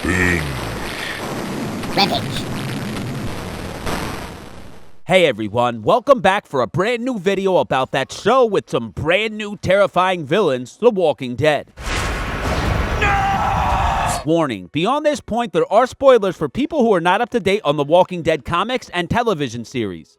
Revenge. Hey everyone, welcome back for a brand new video about that show with some brand new terrifying villains, The Walking Dead. No! Warning, beyond this point there are spoilers for people who are not up to date on The Walking Dead comics and television series.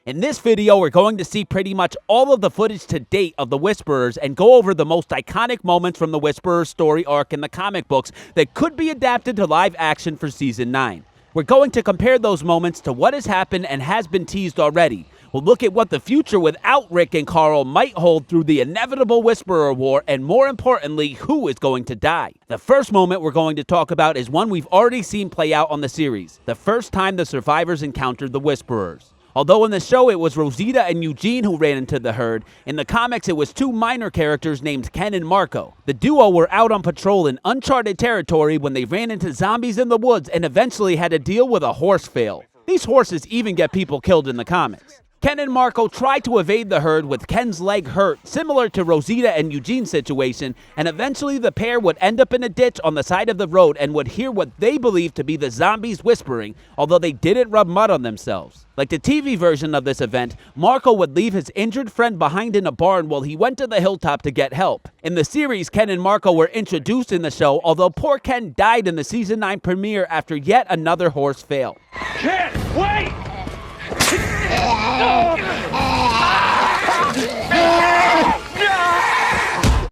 In this video, we're going to see pretty much all of the footage to date of the Whisperers and go over the most iconic moments from the Whisperers story arc in the comic books that could be adapted to live action for Season 9. We're going to compare those moments to what has happened and has been teased already. We'll look at what the future without Rick and Carl might hold through the inevitable Whisperer War, and more importantly, who is going to die. The first moment we're going to talk about is one we've already seen play out on the series, the first time the survivors encountered the Whisperers. Although in the show it was Rosita and Eugene who ran into the herd, in the comics it was two minor characters named Ken and Marco. The duo were out on patrol in uncharted territory when they ran into zombies in the woods and eventually had to deal with a horse fail. These horses even get people killed in the comics. Ken and Marco try to evade the herd with Ken's leg hurt, similar to Rosita and Eugene's situation, and eventually the pair would end up in a ditch on the side of the road and would hear what they believed to be the zombies whispering, although they didn't rub mud on themselves. Like the TV version of this event, Marco would leave his injured friend behind in a barn while he went to the hilltop to get help. In the series, Ken and Marco were introduced in the show, although poor Ken died in the Season 9 premiere after yet another horse fail. Ken, wait!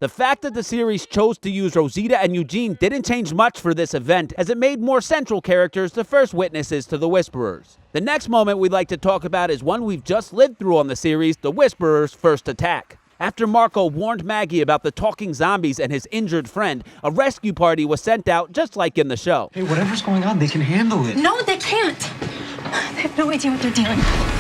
The fact that the series chose to use Rosita and Eugene didn't change much for this event, as it made more central characters the first witnesses to the Whisperers. The next moment we'd like to talk about is one we've just lived through on the series, the Whisperers' first attack. After Marco warned Maggie about the talking zombies and his injured friend, a rescue party was sent out just like in the show. Hey, whatever's going on, they can handle it. No, they can't. They have no idea what they're dealing with.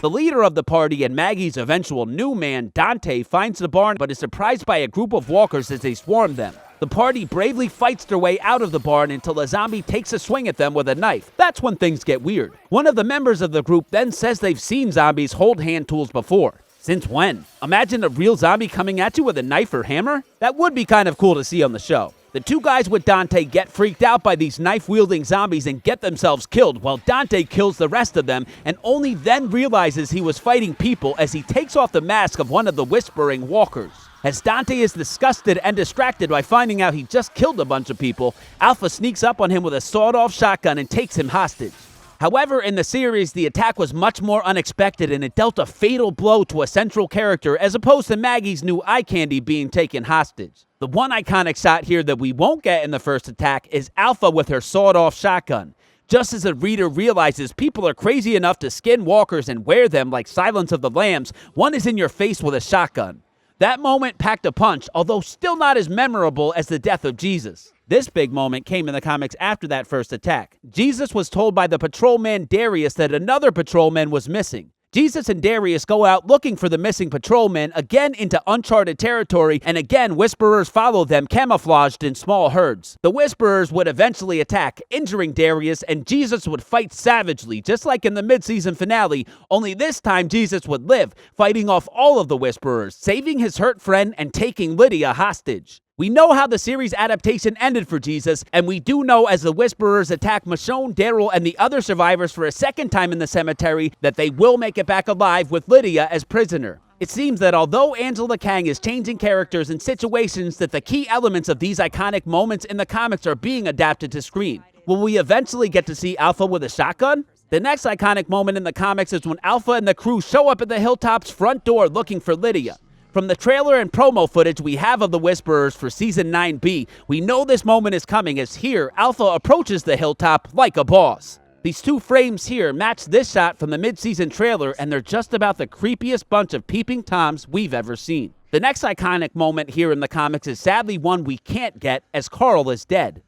The leader of the party and Maggie's eventual new man, Dante, finds the barn but is surprised by a group of walkers as they swarm them. The party bravely fights their way out of the barn until a zombie takes a swing at them with a knife. That's when things get weird. One of the members of the group then says they've seen zombies hold hand tools before. Since when? Imagine a real zombie coming at you with a knife or hammer? That would be kind of cool to see on the show. The two guys with Dante get freaked out by these knife-wielding zombies and get themselves killed, while Dante kills the rest of them and only then realizes he was fighting people as he takes off the mask of one of the whispering walkers. As Dante is disgusted and distracted by finding out he just killed a bunch of people, Alpha sneaks up on him with a sawed-off shotgun and takes him hostage. However, in the series, the attack was much more unexpected and it dealt a fatal blow to a central character as opposed to Maggie's new eye candy being taken hostage. The one iconic shot here that we won't get in the first attack is Alpha with her sawed-off shotgun. Just as the reader realizes people are crazy enough to skin walkers and wear them like Silence of the Lambs, one is in your face with a shotgun. That moment packed a punch, although still not as memorable as the death of Jesus. This big moment came in the comics after that first attack. Jesus was told by the patrolman Darius that another patrolman was missing. Jesus and Darius go out looking for the missing patrolman, again into uncharted territory, and again Whisperers follow them camouflaged in small herds. The Whisperers would eventually attack, injuring Darius, and Jesus would fight savagely, just like in the mid-season finale, only this time Jesus would live, fighting off all of the Whisperers, saving his hurt friend and taking Lydia hostage. We know how the series adaptation ended for Jesus, and we do know as the Whisperers attack Michonne, Daryl, and the other survivors for a second time in the cemetery that they will make it back alive with Lydia as prisoner. It seems that although Angela Kang is changing characters and situations, that the key elements of these iconic moments in the comics are being adapted to screen. Will we eventually get to see Alpha with a shotgun? The next iconic moment in the comics is when Alpha and the crew show up at the Hilltop's front door looking for Lydia. From the trailer and promo footage we have of the Whisperers for Season 9B, we know this moment is coming as here, Alpha approaches the hilltop like a boss. These two frames here match this shot from the mid-season trailer, and they're just about the creepiest bunch of peeping Toms we've ever seen. The next iconic moment here in the comics is sadly one we can't get, as Carl is dead.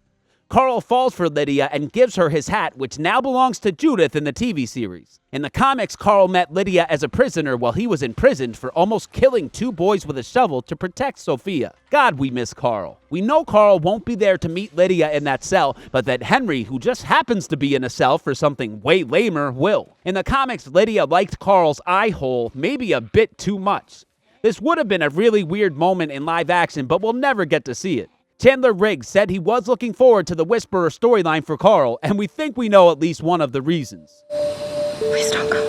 Carl falls for Lydia and gives her his hat, which now belongs to Judith in the TV series. In the comics, Carl met Lydia as a prisoner while he was imprisoned for almost killing two boys with a shovel to protect Sophia. God, we miss Carl. We know Carl won't be there to meet Lydia in that cell, but that Henry, who just happens to be in a cell for something way lamer, will. In the comics, Lydia liked Carl's eye hole maybe a bit too much. This would have been a really weird moment in live action, but we'll never get to see it. Chandler Riggs said he was looking forward to the Whisperer storyline for Carl, and we think we know at least one of the reasons. Please don't go.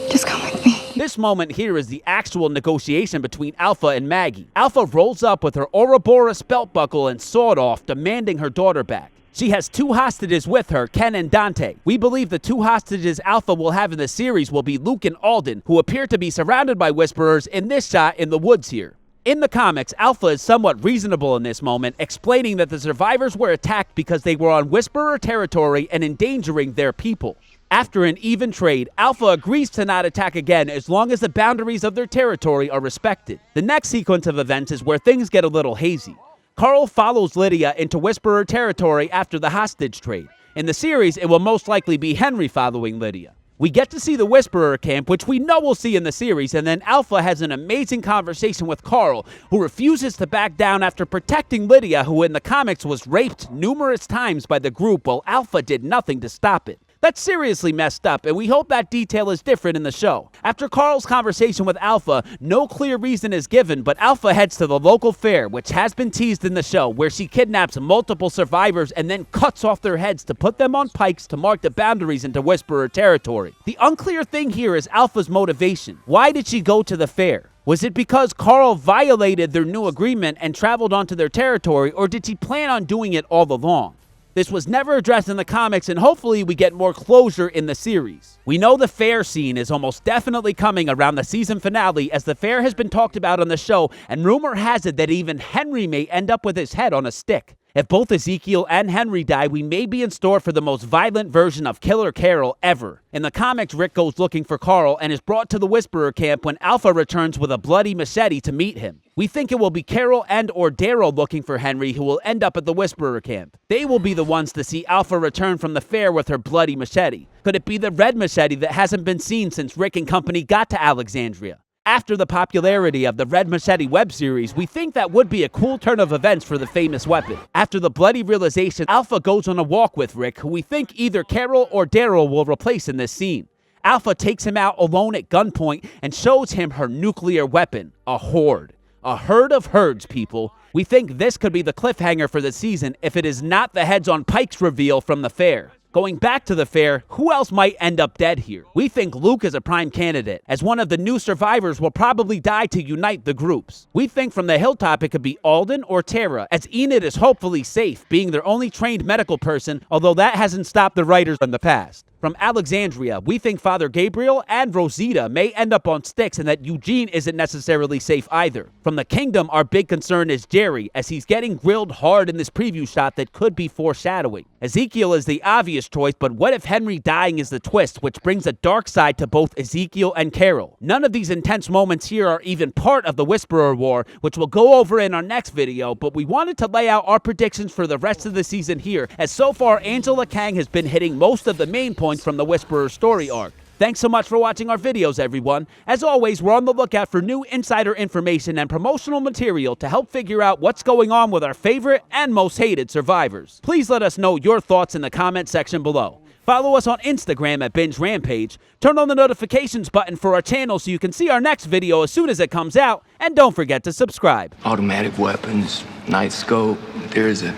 Just come with me. This moment here is the actual negotiation between Alpha and Maggie. Alpha rolls up with her Ouroboros belt buckle and sawed-off, demanding her daughter back. She has 2 hostages with her, Ken and Dante. We believe the 2 hostages Alpha will have in the series will be Luke and Alden, who appear to be surrounded by Whisperers in this shot in the woods here. In the comics, Alpha is somewhat reasonable in this moment, explaining that the survivors were attacked because they were on Whisperer territory and endangering their people. After an even trade, Alpha agrees to not attack again as long as the boundaries of their territory are respected. The next sequence of events is where things get a little hazy. Carl follows Lydia into Whisperer territory after the hostage trade. In the series, it will most likely be Henry following Lydia. We get to see the Whisperer camp, which we know we'll see in the series, and then Alpha has an amazing conversation with Carl, who refuses to back down after protecting Lydia, who in the comics was raped numerous times by the group while Alpha did nothing to stop it. That's seriously messed up, and we hope that detail is different in the show. After Carl's conversation with Alpha, no clear reason is given, but Alpha heads to the local fair, which has been teased in the show, where she kidnaps multiple survivors and then cuts off their heads to put them on pikes to mark the boundaries into Whisperer territory. The unclear thing here is Alpha's motivation. Why did she go to the fair? Was it because Carl violated their new agreement and traveled onto their territory, or did she plan on doing it all along? This was never addressed in the comics, and hopefully we get more closure in the series. We know the fair scene is almost definitely coming around the season finale, as the fair has been talked about on the show, and rumor has it that even Henry may end up with his head on a stick. If both Ezekiel and Henry die, we may be in store for the most violent version of Killer Carol ever. In the comics, Rick goes looking for Carl and is brought to the Whisperer camp when Alpha returns with a bloody machete to meet him. We think it will be Carol and or Daryl looking for Henry, who will end up at the Whisperer camp. They will be the ones to see Alpha return from the fair with her bloody machete. Could it be the red machete that hasn't been seen since Rick and company got to Alexandria? After the popularity of the Red Machete web series, we think that would be a cool turn of events for the famous weapon. After the bloody realization, Alpha goes on a walk with Rick, who we think either Carol or Daryl will replace in this scene. Alpha takes him out alone at gunpoint and shows him her nuclear weapon, a horde. A herd of herds, people. We think this could be the cliffhanger for the season if it is not the heads on pikes reveal from the fair. Going back to the fair, who else might end up dead here? We think Luke is a prime candidate, as one of the new survivors will probably die to unite the groups. We think from the hilltop it could be Alden or Tara, as Enid is hopefully safe, being their only trained medical person, although that hasn't stopped the writers in the past. From Alexandria, we think Father Gabriel and Rosita may end up on sticks and that Eugene isn't necessarily safe either. From the Kingdom, our big concern is Jerry, as he's getting grilled hard in this preview shot that could be foreshadowing. Ezekiel is the obvious choice, but what if Henry dying is the twist, which brings a dark side to both Ezekiel and Carol? None of these intense moments here are even part of the Whisperer War, which we'll go over in our next video, but we wanted to lay out our predictions for the rest of the season here, as so far Angela Kang has been hitting most of the main points from the Whisperer story arc. Thanks so much for watching our videos, everyone. As always, we're on the lookout for new insider information and promotional material to help figure out what's going on with our favorite and most hated survivors. Please let us know your thoughts in the comment section below. Follow us on Instagram at Binge Rampage. Turn on the notifications button for our channel so you can see our next video as soon as it comes out. And don't forget to subscribe. Automatic weapons, night scope, there's a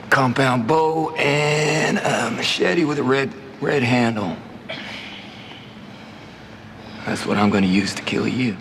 compound bow, and a machete with a red handle. That's what I'm gonna use to kill you.